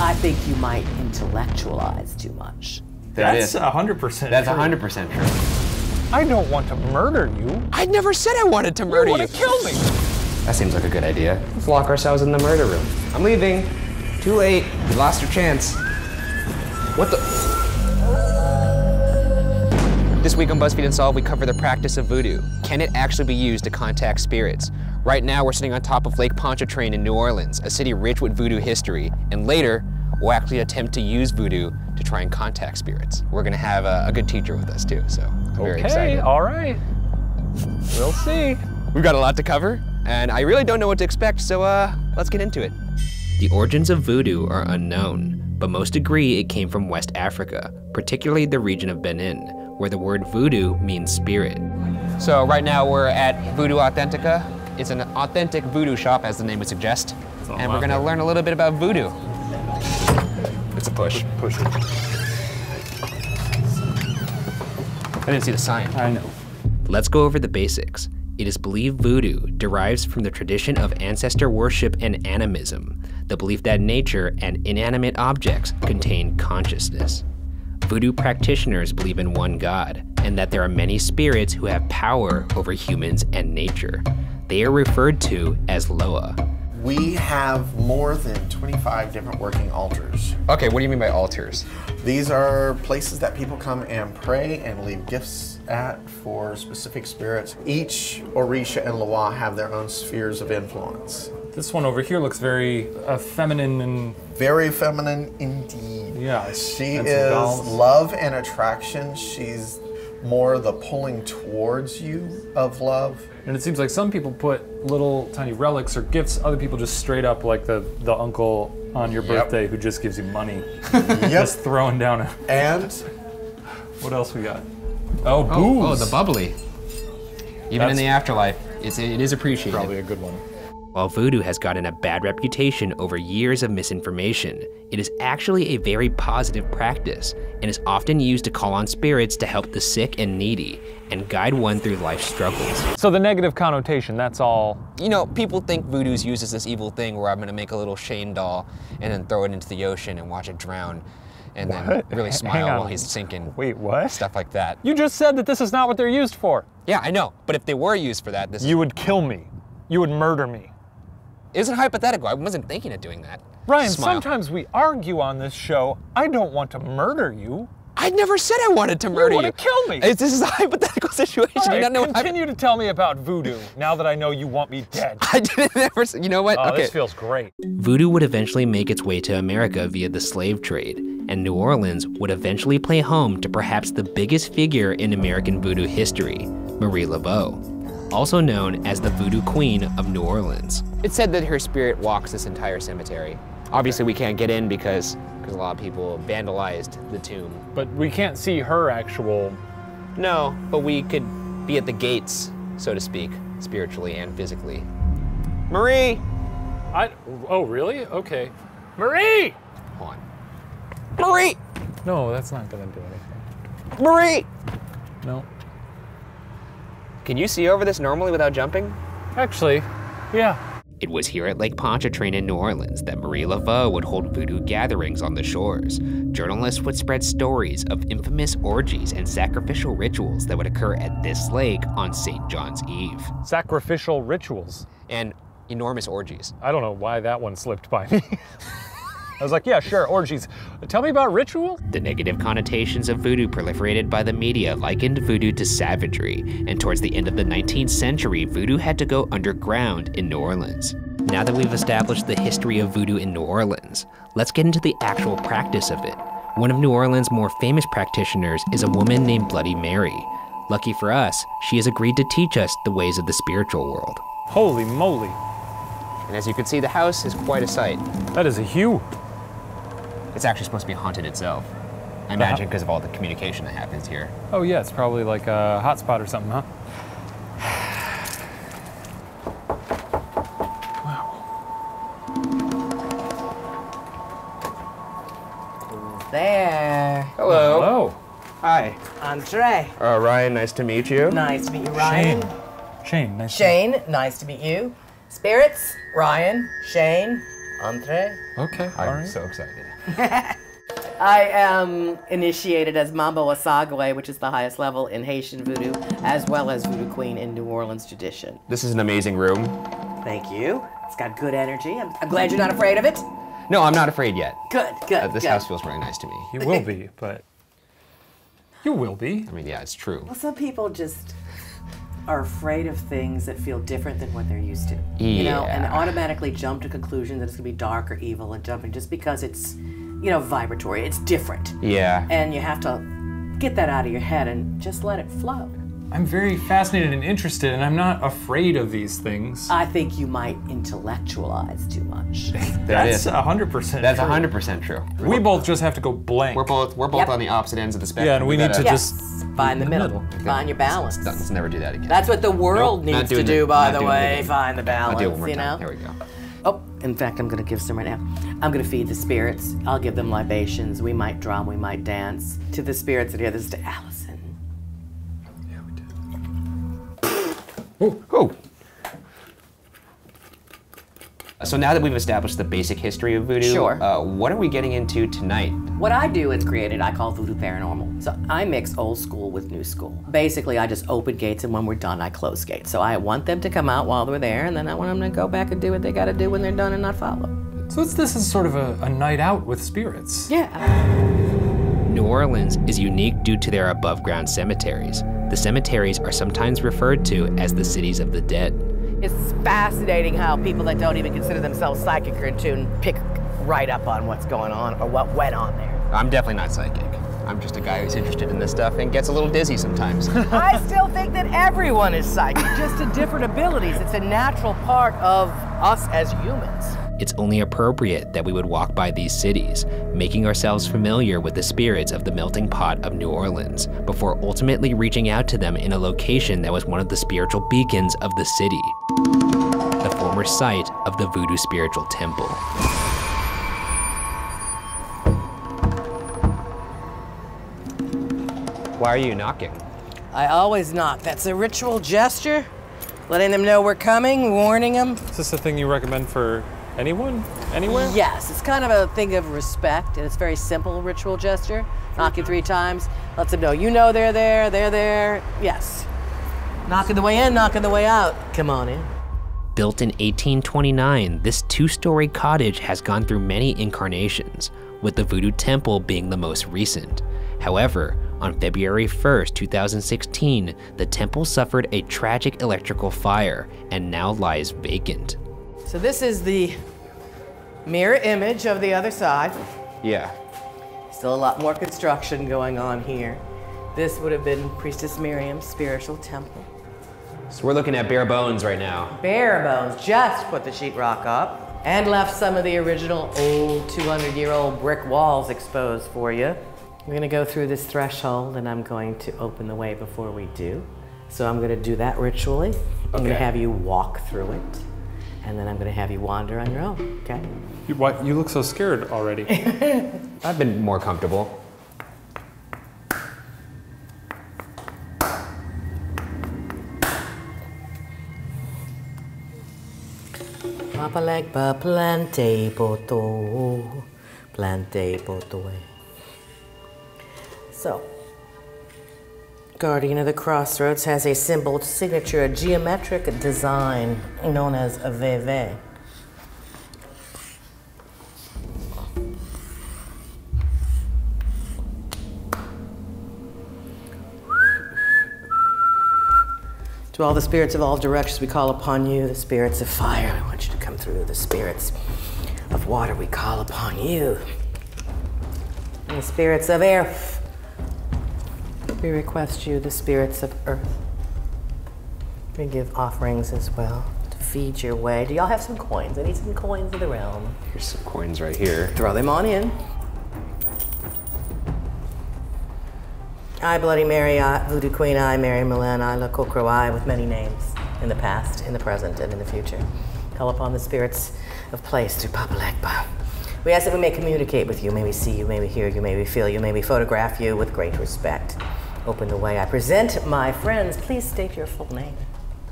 I think you might intellectualize too much. That's 100%. That's 100% true. I don't want to murder you. I never said I wanted to murder you. You want to kill me. That seems like a good idea. Let's lock ourselves in the murder room. I'm leaving. Too late. You lost your chance. What the? This week on BuzzFeed Unsolved, we cover the practice of voodoo. Can it actually be used to contact spirits? Right now, we're sitting on top of Lake Pontchartrain in New Orleans, a city rich with voodoo history. And later, we'll actually attempt to use voodoo to try and contact spirits. We're gonna have a good teacher with us too, so I'm very excited. Okay, all right. We'll see. We've got a lot to cover, and I really don't know what to expect, so let's get into it. The origins of voodoo are unknown, but most agree it came from West Africa, particularly the region of Benin, where the word voodoo means spirit. So right now we're at Voodoo Authentica. It's an authentic voodoo shop, as the name would suggest, and we're gonna learn a little bit about voodoo. It's a push. Push it. I didn't see the sign. I know. Let's go over the basics. It is believed voodoo derives from the tradition of ancestor worship and animism, the belief that nature and inanimate objects contain consciousness. Voodoo practitioners believe in one God, and that there are many spirits who have power over humans and nature. They are referred to as Loa. We have more than 25 different working altars. Okay, what do you mean by altars? These are places that people come and pray and leave gifts at for specific spirits. Each Orisha and Loa have their own spheres of influence. This one over here looks very feminine and... Very feminine indeed. Yeah. She is love and attraction. She's more the pulling towards you of love. And it seems like some people put little tiny relics or gifts, other people just straight up like the uncle on your birthday who just gives you money. Just throwing down a... And? What else we got? Oh, booze. Oh, the bubbly. Even in the afterlife, it is appreciated. Probably a good one. While voodoo has gotten a bad reputation over years of misinformation, it is actually a very positive practice and is often used to call on spirits to help the sick and needy and guide one through life's struggles. So the negative connotation, that's all. You know, people think voodoo's used as this evil thing where I'm gonna make a little Shane doll and then throw it into the ocean and watch it drown and then really smile while he's sinking. Wait, what? Stuff like that. You just said that this is not what they're used for. Yeah, I know, but if they were used for that, this You would kill me. You would murder me. isn't hypothetical. I wasn't thinking of doing that. Ryan, Smile. sometimes we argue on this show. I don't want to murder you. I never said I wanted to murder you. You want to kill me. This is a hypothetical situation. All right, you don't know continue to tell me about voodoo, now that I know you want me dead. I didn't ever, you know what? Oh, okay. This feels great. Voodoo would eventually make its way to America via the slave trade, and New Orleans would eventually play home to perhaps the biggest figure in American voodoo history, Marie Laveau, also known as the Voodoo Queen of New Orleans. It's said that her spirit walks this entire cemetery. Obviously we can't get in because a lot of people vandalized the tomb. But we can't see her actual... No, but we could be at the gates, so to speak, spiritually and physically. Marie! Oh, really? Okay. Marie! Hold on. Marie! No, that's not gonna do anything. Marie! No. Can you see over this normally without jumping? Actually, yeah. It was here at Lake Pontchartrain in New Orleans that Marie Laveau would hold voodoo gatherings on the shores. Journalists would spread stories of infamous orgies and sacrificial rituals that would occur at this lake on St. John's Eve. Sacrificial rituals. And enormous orgies. I don't know why that one slipped by me. I was like, yeah, sure, orgies. Tell me about ritual? The negative connotations of voodoo proliferated by the media likened voodoo to savagery, and towards the end of the 19th century, voodoo had to go underground in New Orleans. Now that we've established the history of voodoo in New Orleans, let's get into the actual practice of it. One of New Orleans' more famous practitioners is a woman named Bloody Mary. Lucky for us, she has agreed to teach us the ways of the spiritual world. Holy moly. And as you can see, the house is quite a sight. That is a hue. It's actually supposed to be haunted itself. I imagine because of all the communication that happens here. Oh yeah, it's probably like a hotspot or something, huh? Who's there? Hello. Hello. Hi. Andre. Ryan, nice to meet you. Nice to meet you, Ryan. Shane, nice Shane, nice to meet you. Spirits, Ryan, Shane, Entree. Okay, all I'm right. so excited. I am initiated as Mambo Asagwe, which is the highest level in Haitian voodoo, as well as voodoo queen in New Orleans tradition. This is an amazing room. Thank you. It's got good energy. I'm glad you're not afraid of it. No, I'm not afraid yet. Good, good, This good. house feels really nice to me. You will be, but you will be. I mean, yeah, it's true. Well, some people just are afraid of things that feel different than what they're used to. You know, and Yeah. automatically jump to conclusion that it's gonna be dark or evil and jumping just because it's, you know, vibratory. It's different. Yeah. And you have to get that out of your head and just let it flow. I'm very fascinated and interested, and I'm not afraid of these things. I think you might intellectualize too much. That's 100% That's true. 100% true. We both just have to go blank. We're both Yep. on the opposite ends of the spectrum. Yeah, and we need to Yes, just find the middle. middle. Find your balance. Let's never do that again. That's what the world Nope, not needs to doing do, it. by Not the doing it way. again. Find the balance, I'll do it one more you time. know? There we go. Oh, in fact, I'm gonna give some right now. I'm gonna feed the spirits. I'll give them libations. We might drum, we might dance. To the spirits that are here, this is to Allison. Oh. So now that we've established the basic history of voodoo, Sure. What are we getting into tonight? What I do is created, I call voodoo paranormal. So I mix old school with new school. Basically, I just open gates, and when we're done, I close gates. So I want them to come out while they're there, and then I want them to go back and do what they gotta do when they're done and not follow. So this is sort of a night out with spirits. Yeah. New Orleans is unique due to their above-ground cemeteries. The cemeteries are sometimes referred to as the cities of the dead. It's fascinating how people that don't even consider themselves psychic or in tune pick right up on what's going on or what went on there. I'm definitely not psychic. I'm just a guy who's interested in this stuff and gets a little dizzy sometimes. I still think that everyone is psychic, just to different abilities. It's a natural part of us as humans. It's only appropriate that we would walk by these cities, making ourselves familiar with the spirits of the melting pot of New Orleans, before ultimately reaching out to them in a location that was one of the spiritual beacons of the city, the former site of the Voodoo Spiritual Temple. Why are you knocking? I always knock. That's a ritual gesture, letting them know we're coming, warning them. Is this a thing you recommend for anyone, anywhere? Yes, it's kind of a thing of respect, and it's a very simple ritual gesture. Knocking 3 times lets them know, you know they're there, yes. Knocking the way in, knocking the way out. Come on in. Built in 1829, this 2-story cottage has gone through many incarnations, with the Voodoo Temple being the most recent. However, on February 1st, 2016, the temple suffered a tragic electrical fire and now lies vacant. So this is the mirror image of the other side. Yeah. Still a lot more construction going on here. This would have been Priestess Miriam's spiritual temple. So we're looking at bare bones right now. Bare bones, just put the sheetrock up and left some of the original old 200-year-old brick walls exposed for you. We're gonna go through this threshold and I'm going to open the way before we do. So I'm gonna do that ritually. I'm gonna have you walk through it and then I'm gonna have you wander on your own, okay? You look so scared already. I've been more comfortable. Papa leg ba plante poto, plante poto. So, Guardian of the Crossroads has a symbol signature, a geometric design known as a VV. To all the spirits of all directions, we call upon you. The spirits of fire, we want you to come through. The spirits of water, we call upon you. And the spirits of air, we request you. The spirits of earth, we give offerings as well to feed your way. Do y'all have some coins? I need some coins of the realm. Here's some coins right here. Throw them on in. I, Bloody Mary, I, Voodoo Queen, I, Mary Milan, I, La Cocro, I, with many names in the past, in the present, and in the future. Call upon the spirits of place through Papa Legba. We ask that we may communicate with you, may we see you, may we hear you, may we feel you, may we photograph you with great respect. Open the way. I present my friends. Please state your full name.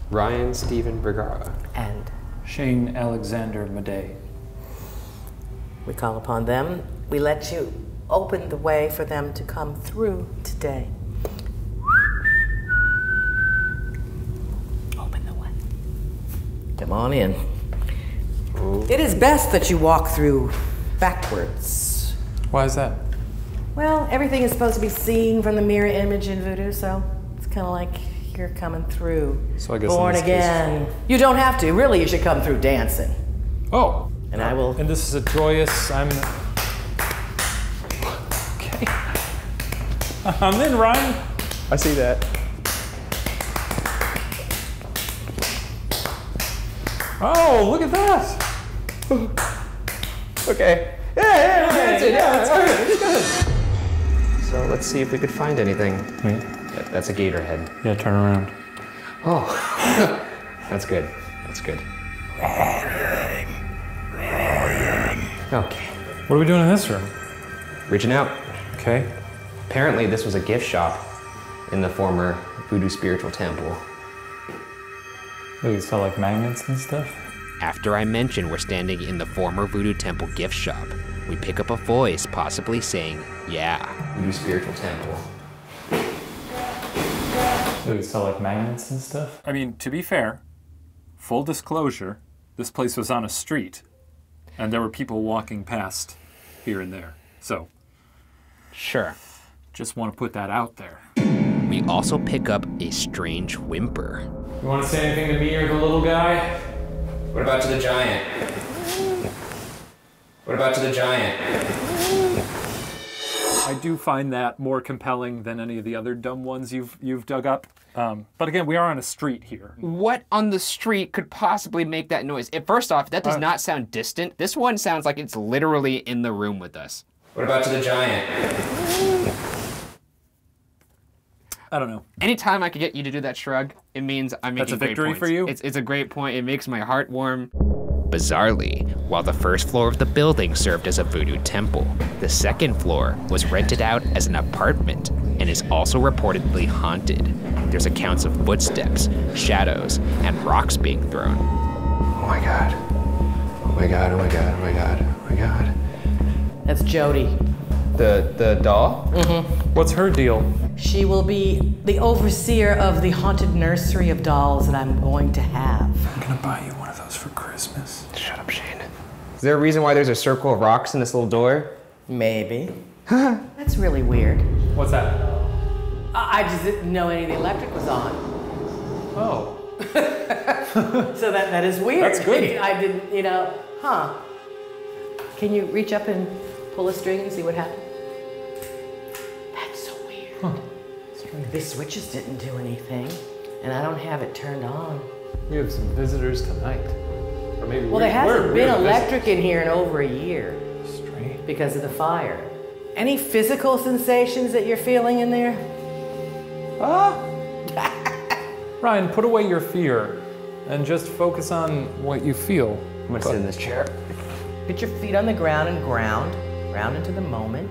Ryan Stephen Brigara. And Shane Alexander Madej. we call upon them. We let you open the way for them to come through today. Open the way. Come on in. It is best that you walk through backwards. Why is that? Well, everything is supposed to be seen from the mirror image in Voodoo, so it's kind of like you're coming through. So I guess born again. You don't have to. Really, you should come through dancing. Oh. And I will. And this is a joyous. Okay. I'm in, Ryan. I see that. Oh, look at that. Okay. Yeah, that's it. Yeah, that's good. It's good. So let's see if we could find anything. Wait. That's a gator head. Yeah, turn around. Oh, that's good. That's good. Okay. What are we doing in this room? Reaching out. Okay. Apparently, this was a gift shop in the former Voodoo spiritual temple. Look, you sell like magnets and stuff? After I mention we're standing in the former Voodoo Temple gift shop, we pick up a voice possibly saying, yeah. Voodoo spiritual temple. Look, you sell like magnets and stuff? I mean, to be fair, full disclosure, this place was on a street, and there were people walking past here and there. So, Sure. just want to put that out there. We also pick up a strange whimper. You want to say anything to me or the little guy? What about to the giant? What about to the giant? I do find that more compelling than any of the other dumb ones you've dug up. But again, we are on a street here. What on the street could possibly make that noise? First off, that does not sound distant. This one sounds like it's literally in the room with us. What about to the giant? I don't know. Anytime I could get you to do that shrug, it means I'm making That's a great victory points. for you? It's a great point. It makes my heart warm. Bizarrely, while the first floor of the building served as a voodoo temple, the second floor was rented out as an apartment and is also reportedly haunted. There's accounts of footsteps, shadows, and rocks being thrown. Oh my god. Oh my god, oh my god, oh my god, oh my god. That's Jody. The doll? Mm-hmm. What's her deal? She will be the overseer of the haunted nursery of dolls that I'm going to have. I'm gonna buy you one of those for Christmas. Shut up, Shane. Is there a reason why there's a circle of rocks in this little door? Maybe. That's really weird. What's that? I just didn't know any of the electric was on. Oh. So that is weird. That's good. I didn't, huh. Can you reach up and pull a string and see what happens? That's so weird. Huh. The switches didn't do anything, and I don't have it turned on. We have some visitors tonight. Or maybe Well, there hasn't been electric in here in over a year. Strange. Because of the fire. Any physical sensations that you're feeling in there? Ryan, put away your fear and just focus on what you feel. I'm gonna sit in this chair. Get your feet on the ground and ground into the moment.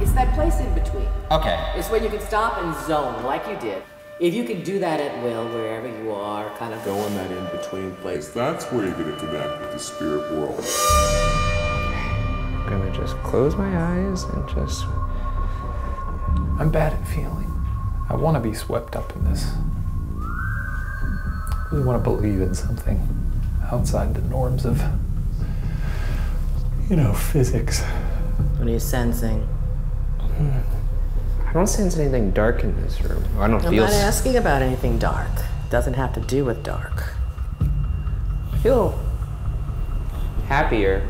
It's that place in between. Okay. It's where you can stop and zone like you did. If you can do that at will, wherever you are, kind of Go in that in-between place. That's where you're going to connect with the spirit world. I'm gonna just close my eyes and just... I'm bad at feeling. I want to be swept up in this. I really want to believe in something outside the norms of, physics. What are you sensing? I don't sense anything dark in this room. I don't I'm feel... not asking about anything dark. Doesn't have to do with dark. I feel happier.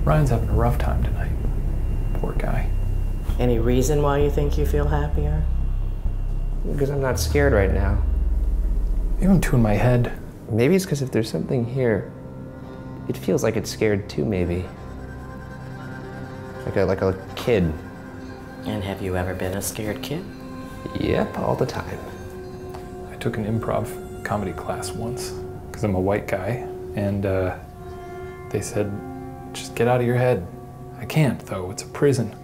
Ryan's having a rough time tonight. Poor guy. Any reason why you think you feel happier? Because I'm not scared right now. Maybe I'm two in my head. Maybe it's because if there's something here, it feels like it's scared too, maybe. Like a kid. And have you ever been a scared kid? Yep, all the time. I took an improv comedy class once because I'm a white guy, and they said, just get out of your head. I can't, though. It's a prison.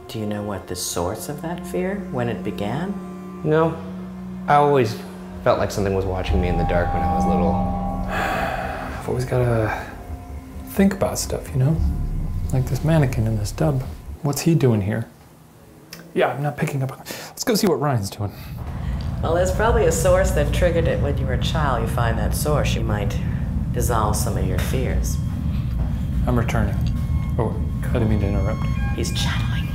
Do you know what the source of that fear, when it began? No, I always felt like something was watching me in the dark when I was little. I've always got to think about stuff, Like this mannequin in this dub. What's he doing here? Yeah, I'm not picking up. Let's go see what Ryan's doing. Well, there's probably a source that triggered it when you were a child. You find that source, you might dissolve some of your fears. I'm returning. Oh, I didn't mean to interrupt. He's channeling.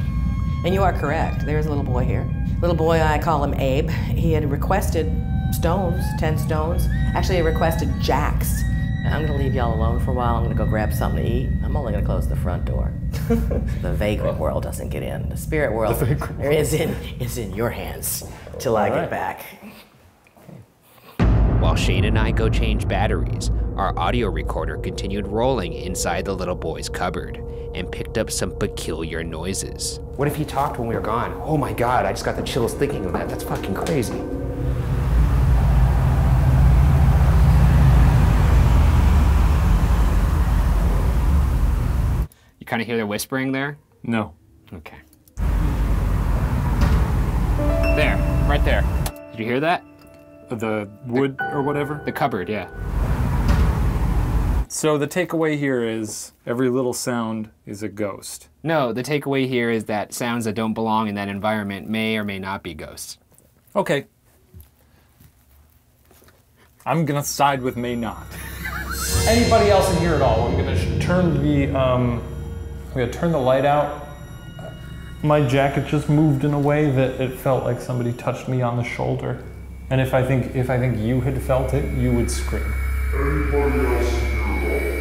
And you are correct. There's a little boy here. Little boy, I call him Abe. He had requested stones, 10 stones. Actually, he requested jacks. I'm gonna leave y'all alone for a while. I'm gonna go grab something to eat. I'm only gonna close the front door. The vagrant world doesn't get in. The spirit world is in your hands till I get back. While Shane and I go change batteries, our audio recorder continued rolling inside the little boy's cupboard and picked up some peculiar noises. What if he talked when we were gone? Oh my God, I just got the chills thinking of that. That's fucking crazy. You kind of hear the whispering there? No. Okay. There, right there. Did you hear that? The wood or whatever? The cupboard, yeah. So the takeaway here is every little sound is a ghost. No, the takeaway here is that sounds that don't belong in that environment may or may not be ghosts. Okay. I'm gonna side with may not. Anybody else in here at all? I'm gonna turn the light out. My jacket just moved in a way that it felt like somebody touched me on the shoulder. And if I think you had felt it, you would scream. Anybody else in here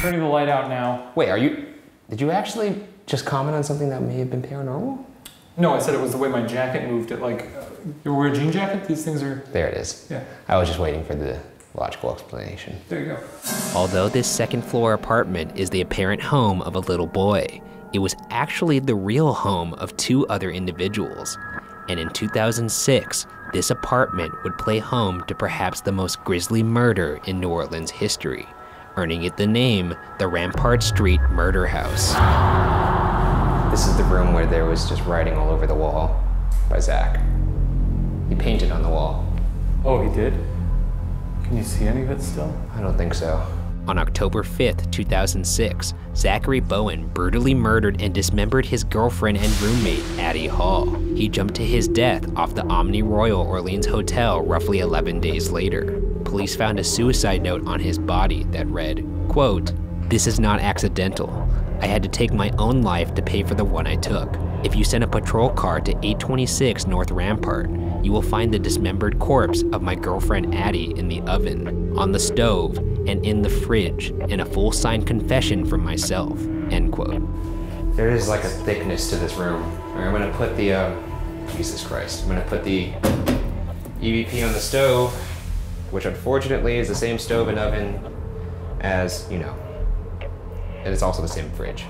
Turning the light out now. Wait, did you actually just comment on something that may have been paranormal? No, I said it was the way my jacket moved. It like, you wear a jean jacket? These things are... There it is. Yeah. I was just waiting for the logical explanation. There you go. Although this second floor apartment is the apparent home of a little boy, it was actually the real home of 2 other individuals. And in 2006, this apartment would play home to perhaps the most grisly murder in New Orleans history, earning it the name the Rampart Street Murder House. This is the room where there was just writing all over the wall by Zach. He painted on the wall. Oh, he did? Can you see any of it still? I don't think so. On October 5th, 2006, Zachary Bowen brutally murdered and dismembered his girlfriend and roommate, Addie Hall. He jumped to his death off the Omni Royal Orleans Hotel roughly 11 days later. Police found a suicide note on his body that read, quote, "This is not accidental. I had to take my own life to pay for the one I took. If you send a patrol car to 826 North Rampart, you will find the dismembered corpse of my girlfriend Addie in the oven, on the stove, and in the fridge, and a full signed confession from myself," end quote. There is like a thickness to this room. All right, I'm gonna put the, Jesus Christ. I'm gonna put the EVP on the stove, which unfortunately is the same stove and oven as, you know, and it's also the same fridge.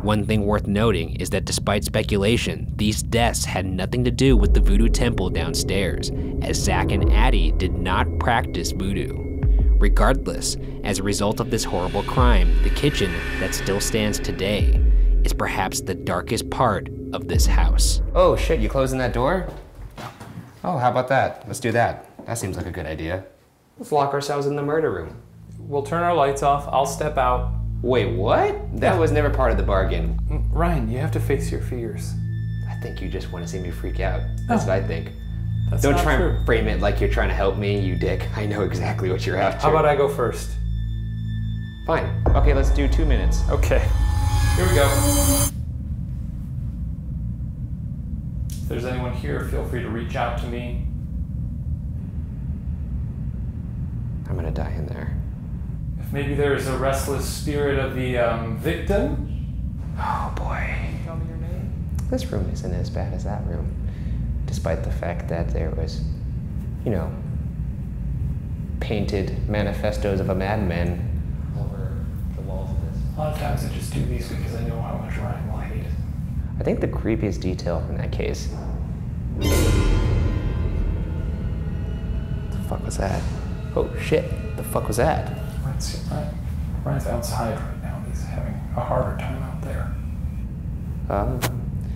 One thing worth noting is that despite speculation, these deaths had nothing to do with the voodoo temple downstairs, as Zach and Addie did not practice voodoo. Regardless, as a result of this horrible crime, the kitchen that still stands today is perhaps the darkest part of this house. Oh shit, you closing that door? Oh, how about that? Let's do that. That seems like a good idea. Let's lock ourselves in the murder room. We'll turn our lights off. I'll step out. Wait, what? That was never part of the bargain. Ryan, you have to face your fears. I think you just want to see me freak out. That's what I think. That's Don't not try true. and frame it like you're trying to help me, you dick. I know exactly what you're after. How about I go first? Fine. Okay, let's do 2 minutes. Okay. Here we go. If there's anyone here, feel free to reach out to me. I'm gonna die in there. If maybe there's a restless spirit of the victim. Oh boy. Tell me your name. This room isn't as bad as that room, despite the fact that there was, you know, painted manifestos of a madman over the walls of this. A lot of times I just do these because I know how much Ryan will hate it. I think the creepiest detail in that case. What the fuck was that? Oh shit, the fuck was that? Ryan's outside right now. He's having a harder time out there.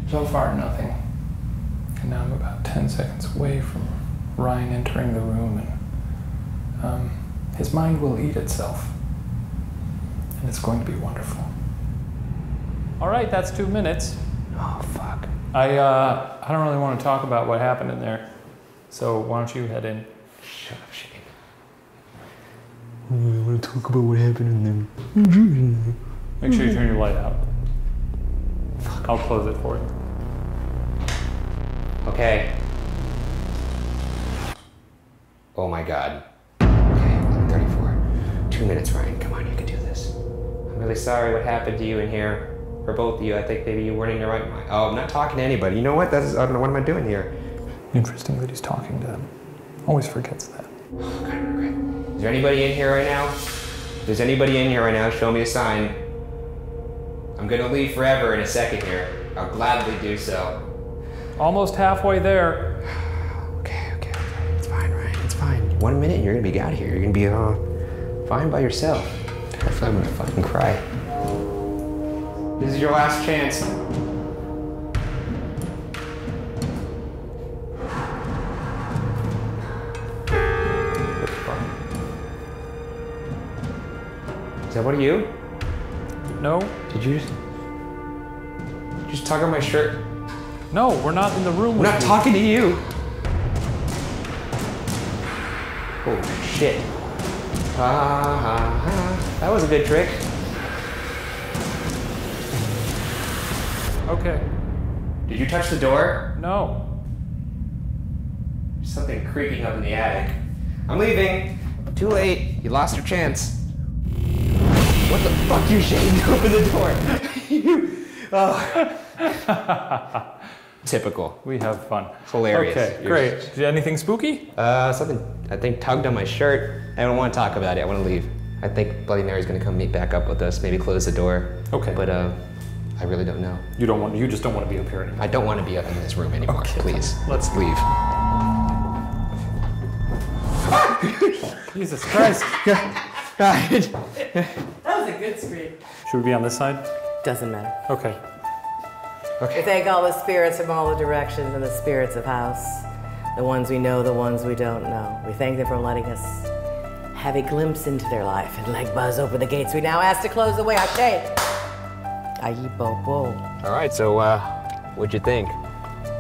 So far, nothing. And now I'm about 10 seconds away from Ryan entering the room, and his mind will eat itself. And it's going to be wonderful. All right, that's 2 minutes. Oh, fuck. I don't really want to talk about what happened in there. So why don't you head in? Shut up, Shane. I want to talk about what happened in there. Make sure you turn your light out. I'll close it for you. Okay. Oh my God. Okay, 34. 2 minutes, Ryan. Come on, you can do this. I'm really sorry what happened to you in here. For both of you, I think maybe you weren't in your right mind. Oh, I'm not talking to anybody. You know what? I don't know, what am I doing here? Interesting that he's talking to them. Always forgets that. Oh, God, I regret. Is there anybody in here right now? If there's anybody in here right now, show me a sign. I'm gonna leave forever in a second here. I'll gladly do so. Almost halfway there. Okay. It's fine, Ryan. It's fine. 1 minute and you're gonna be out of here. You're gonna be fine by yourself. I feel like I'm gonna fucking cry. This is your last chance. Is that one of you? No. Did you just tug on my shirt? No, we're not in the room I'm with not you. talking to you. Oh shit. That was a good trick. Okay. Did you touch the door? No. There's something creaking up in the attic. I'm leaving. Too late. You lost your chance. What the fuck, you Shane? Open the door. Typical. We have fun. Hilarious. Okay, great. Anything spooky? Something I think tugged on my shirt. I don't want to talk about it. I want to leave. I think Bloody Mary's gonna come meet back up with us. Maybe close the door. Okay. But I really don't know. You just don't want to be up here anymore. I don't want to be up in this room anymore. Okay. Please. Let's leave. Jesus Christ. That was a good scream. Should we be on this side? Doesn't matter. Okay. We thank all the spirits from all the directions and the spirits of house. The ones we know, the ones we don't know. We thank them for letting us have a glimpse into their life. And like Buzz open the gates, we now ask to close the way. Okay. All right, so what'd you think?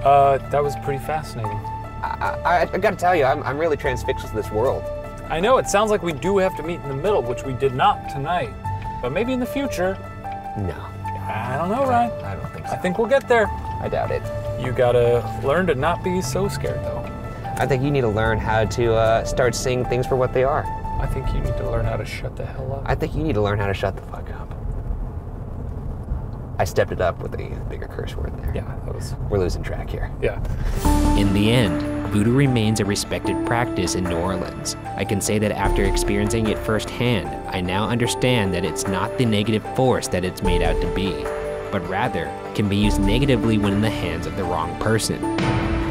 That was pretty fascinating. I gotta tell you, I'm really transfixed with this world. I know, it sounds like we do have to meet in the middle, which we did not tonight. But maybe in the future. No. I don't know, Ryan. I don't think so. I think we'll get there. I doubt it. You gotta learn to not be so scared, though. I think you need to learn how to start seeing things for what they are. I think you need to learn how to shut the hell up. I think you need to learn how to shut the fuck up. I stepped it up with a bigger curse word there. Yeah, that was... We're losing track here. Yeah. In the end, voodoo remains a respected practice in New Orleans. I can say that after experiencing it firsthand, I now understand that it's not the negative force that it's made out to be, but rather can be used negatively when in the hands of the wrong person.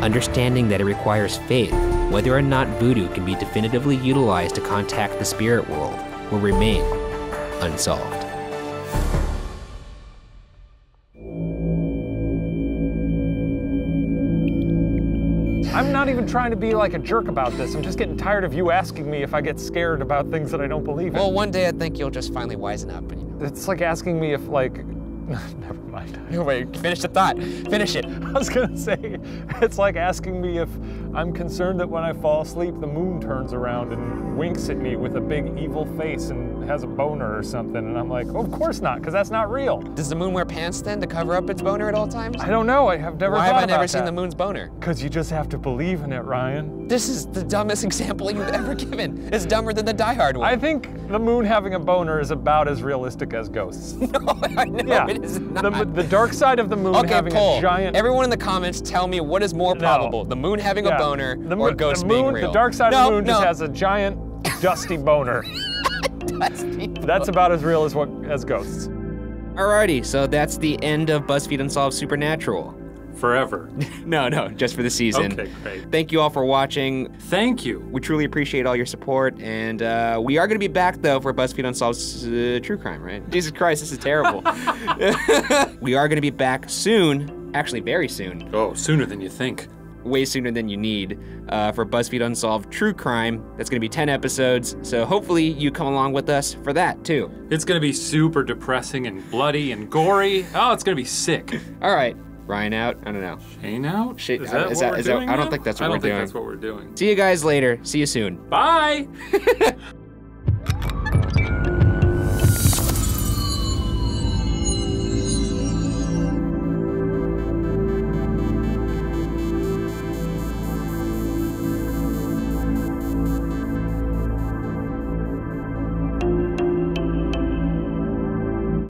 Understanding that it requires faith, whether or not voodoo can be definitively utilized to contact the spirit world, will remain unsolved. I'm not even trying to be like a jerk about this. I'm just getting tired of you asking me if I get scared about things that I don't believe in. Well, one day I think you'll just finally wisen up. And, you know. It's like asking me if, like, never mind. No, wait, finish the thought. Finish it. I was gonna say, it's like asking me if I'm concerned that when I fall asleep, the moon turns around and winks at me with a big evil face and has a boner or something. And I'm like, oh, of course not, because that's not real. Does the moon wear pants then to cover up its boner at all times? I don't know, I have never Why thought have I never about seen that. the moon's boner? Because you just have to believe in it, Ryan. This is the dumbest example you've ever given. It's dumber than the Die Hard one. I think the moon having a boner is about as realistic as ghosts. No, I know Yeah, it is not. the dark side of the moon having poll. a giant... Everyone in the comments tell me what is more probable, the moon having a boner or ghosts being real. The dark side of the moon just has a giant dusty boner. That's about as real as ghosts. Alrighty, so that's the end of BuzzFeed Unsolved Supernatural. Forever. No, just for the season. Okay, great. Thank you all for watching. Thank you. We truly appreciate all your support, and we are going to be back, though, for BuzzFeed Unsolved's True Crime, right? Jesus Christ, this is terrible. We are going to be back soon, actually very soon. Oh, sooner than you think. way sooner than you need for BuzzFeed Unsolved True Crime. That's gonna be 10 episodes, so hopefully you come along with us for that too. It's gonna be super depressing and bloody and gory. Oh, it's gonna be sick. All right, Ryan out, I don't know. Shane out? Shane, is that what we're doing I don't think that's what we're doing. I don't think that's what we're doing. See you guys later, see you soon. Bye!